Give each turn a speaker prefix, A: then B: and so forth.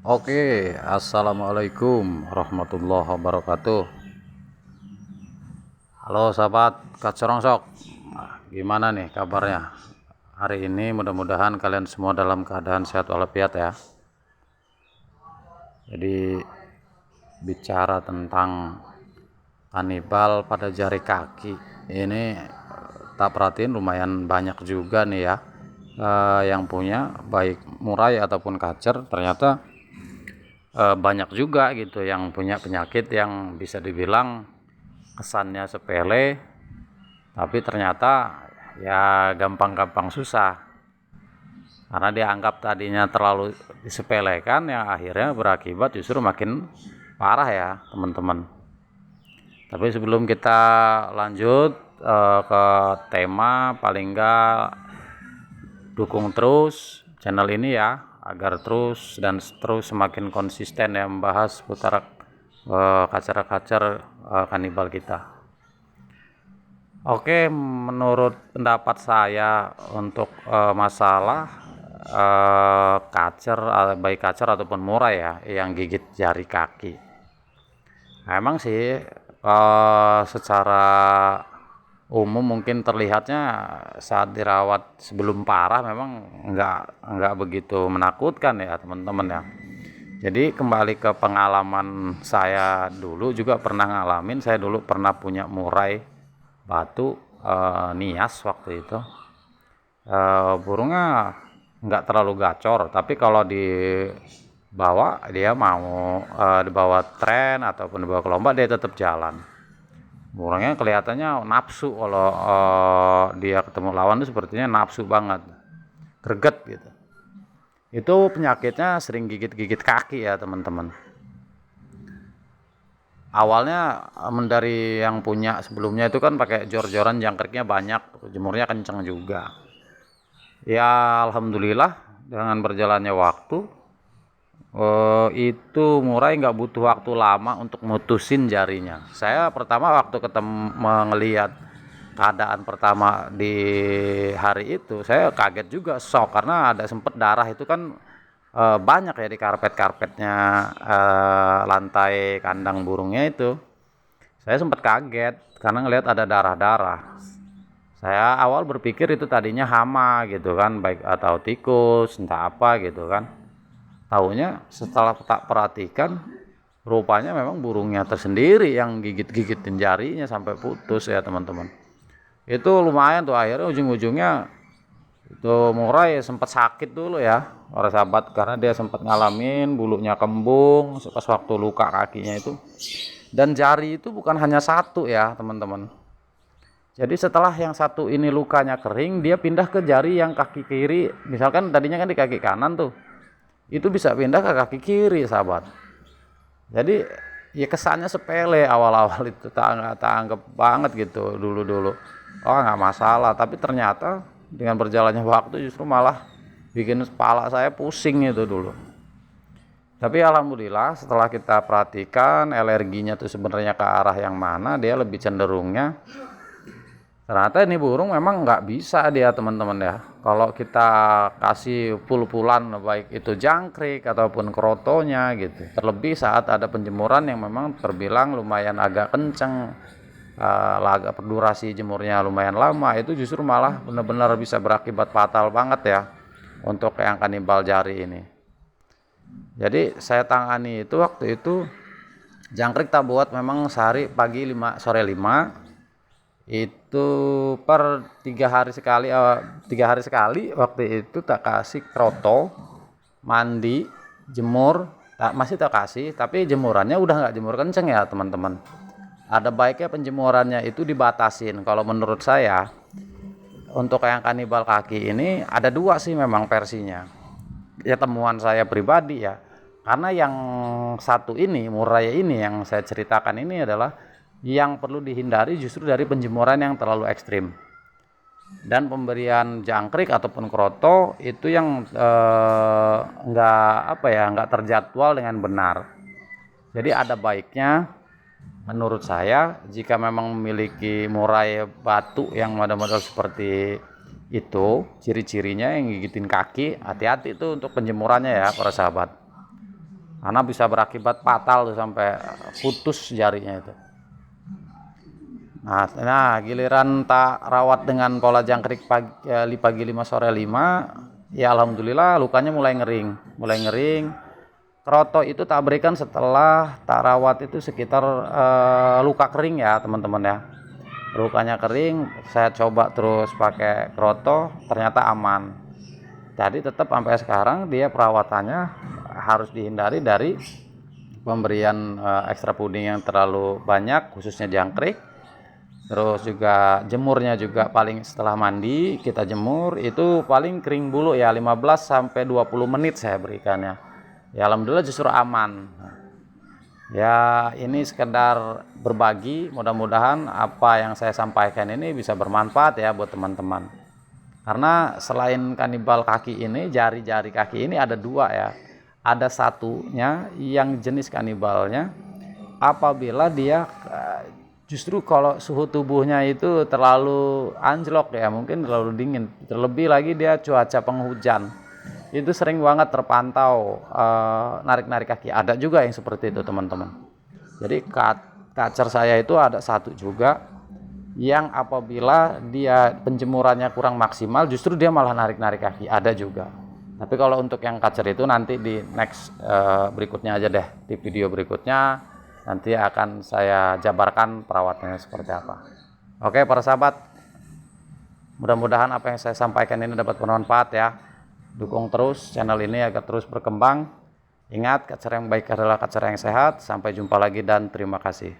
A: Oke, assalamualaikum warahmatullahi wabarakatuh. Halo sahabat Kak Serongsok, gimana nih kabarnya hari ini? Mudah-mudahan kalian semua dalam keadaan sehat walafiat ya. Jadi bicara tentang kanibal pada jari kaki ini, tak perhatiin lumayan banyak juga nih ya, yang punya baik murai ataupun kacer. Ternyata banyak juga gitu yang punya penyakit yang bisa dibilang kesannya sepele, tapi ternyata ya gampang-gampang susah, karena dianggap tadinya terlalu disepelekan yang akhirnya berakibat justru makin parah ya teman-teman. Tapi sebelum kita lanjut ke tema, paling enggak dukung terus channel ini ya, agar terus dan terus semakin konsisten ya membahas seputar kacer-kacer kanibal kita. Oke, menurut pendapat saya untuk masalah kacer, baik kacer ataupun murai ya yang gigit jari kaki, nah, emang sih secara umum mungkin terlihatnya saat dirawat sebelum parah memang nggak begitu menakutkan ya teman-teman ya. Jadi kembali ke pengalaman saya dulu, juga pernah ngalamin. Saya dulu pernah punya murai batu nias waktu itu. Burungnya nggak terlalu gacor, tapi kalau dibawa dia mau dibawa tren ataupun dibawa ke lomba dia tetap jalan. Burungnya kelihatannya nafsu, kalau dia ketemu lawan itu sepertinya nafsu banget, greget gitu. Itu penyakitnya sering gigit-gigit kaki ya teman-teman. Awalnya dari yang punya sebelumnya itu kan pakai jor-joran, jangkriknya banyak, jemurnya kencang juga. Ya alhamdulillah dengan berjalannya waktu, itu murai nggak butuh waktu lama untuk mutusin jarinya. Saya pertama waktu ketemu melihat keadaan pertama di hari itu, saya kaget juga, shock, karena ada sempet darah itu kan banyak ya di karpetnya, lantai kandang burungnya itu. Saya sempat kaget karena ngelihat ada darah-darah. Saya awal berpikir itu tadinya hama gitu kan, baik atau tikus entah apa gitu kan. Taunya setelah tak perhatikan, rupanya memang burungnya tersendiri yang gigit-gigitin jarinya sampai putus ya teman-teman. Itu lumayan tuh, akhirnya ujung-ujungnya itu murai sempat sakit dulu ya para sahabat, karena dia sempat ngalamin bulunya kembung pas waktu luka kakinya itu. Dan jari itu bukan hanya satu ya teman-teman. Jadi setelah yang satu ini lukanya kering, dia pindah ke jari yang kaki kiri. Misalkan tadinya kan di kaki kanan tuh, itu bisa pindah ke kaki kiri sahabat. Jadi ya kesannya sepele awal-awal itu, tak anggap banget gitu dulu-dulu. Oh nggak masalah, tapi ternyata dengan berjalannya waktu justru malah bikin kepala saya pusing itu dulu. Tapi alhamdulillah setelah kita perhatikan alerginya tuh sebenarnya ke arah yang mana, dia lebih cenderungnya, ternyata ini burung memang nggak bisa dia teman-teman ya. Kalau kita kasih pul-pulan baik itu jangkrik ataupun krotonya gitu, terlebih saat ada penjemuran yang memang terbilang lumayan agak kenceng, agak durasi jemurnya lumayan lama, itu justru malah benar-benar bisa berakibat fatal banget ya untuk yang kanibal jari ini. Jadi saya tangani itu waktu itu, jangkrik tak buat memang sehari pagi 5 sore 5, itu per 3 hari sekali, 3 hari sekali waktu itu tak kasih kroto, mandi, jemur, masih tak kasih, tapi jemurannya udah nggak jemur kenceng ya teman-teman. Ada baiknya penjemurannya itu dibatasin. Kalau menurut saya untuk yang kanibal kaki ini ada dua sih memang versinya ya, temuan saya pribadi ya. Karena yang satu ini, murai ini yang saya ceritakan ini adalah yang perlu dihindari justru dari penjemuran yang terlalu ekstrim. Dan pemberian jangkrik ataupun kroto itu yang nggak terjadwal dengan benar. Jadi ada baiknya menurut saya, jika memang memiliki murai batu yang model-model seperti itu, ciri-cirinya yang gigitin kaki, hati-hati tuh untuk penjemurannya ya para sahabat. karena bisa berakibat fatal tuh, sampai putus jarinya itu. Nah, giliran tak rawat dengan pola jangkrik pagi 5 sore 5, ya alhamdulillah lukanya mulai ngering. Kroto itu tak berikan setelah tak rawat itu sekitar luka kering ya teman-teman ya. Lukanya kering, saya coba terus pakai kroto, ternyata aman. Jadi tetap sampai sekarang dia perawatannya harus dihindari dari pemberian ekstra puding yang terlalu banyak, khususnya jangkrik. Terus juga jemurnya juga paling setelah mandi kita jemur itu paling kering bulu ya 15 sampai 20 menit saya berikannya. Ya alhamdulillah justru aman. Ya ini sekedar berbagi, mudah-mudahan apa yang saya sampaikan ini bisa bermanfaat ya buat teman-teman. Karena selain kanibal kaki ini, jari-jari kaki ini ada dua ya. Ada satunya yang jenis kanibalnya apabila dia justru kalau suhu tubuhnya itu terlalu anjlok ya, mungkin terlalu dingin, terlebih lagi dia cuaca penghujan, itu sering banget terpantau narik-narik kaki. Ada juga yang seperti itu teman-teman. Jadi kacer saya itu ada satu juga yang apabila dia penjemurannya kurang maksimal justru dia malah narik-narik kaki, ada juga. Tapi kalau untuk yang kacer itu nanti di next berikutnya aja deh, di video berikutnya nanti akan saya jabarkan perawatannya seperti apa. Oke para sahabat, mudah-mudahan apa yang saya sampaikan ini dapat bermanfaat ya. Dukung terus channel ini agar terus berkembang. Ingat, kacer yang baik adalah kacer yang sehat. Sampai jumpa lagi dan terima kasih.